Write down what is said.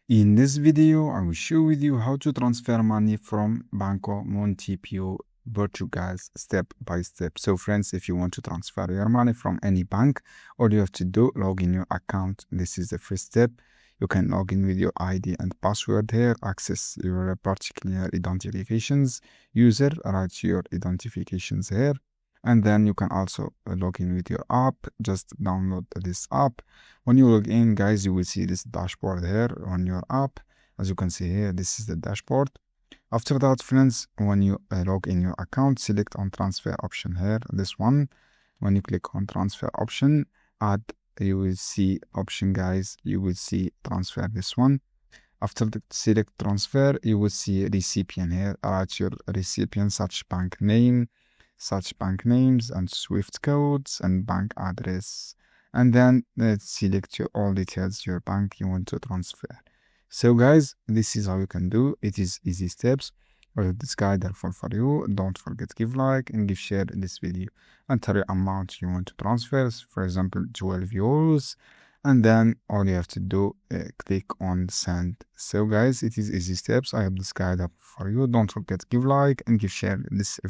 In this video, I will show with you how to transfer money from Banco Montepio Portugal step by step. So friends, if you want to transfer your money from any bank, all you have to do, log in your account. This is the first step. You can log in with your ID and password here, access your particular identifications, user, write your identifications here. And then you can also log in with your app. Just download this app. When you log in, guys, you will see this dashboard here on your app. As you can see here, this is the dashboard. After that, friends, when you log in your account, select on transfer option here, this one. When you click on transfer option, add, you will see option, guys, you will see transfer, this one. After the select transfer, you will see recipient here. Write your recipient, such bank name, such bank names and SWIFT codes and bank address, and then let's select your all details, your bank you want to transfer. So guys, this is how you can do it. Is easy steps. This guide helpful for you. Don't forget to give like and give share this video. Enter your amount you want to transfer, for example 12 euros, and then all you have to do, click on send. So guys, it is easy steps. I have this guide up for you. Don't forget to give like and give share this video.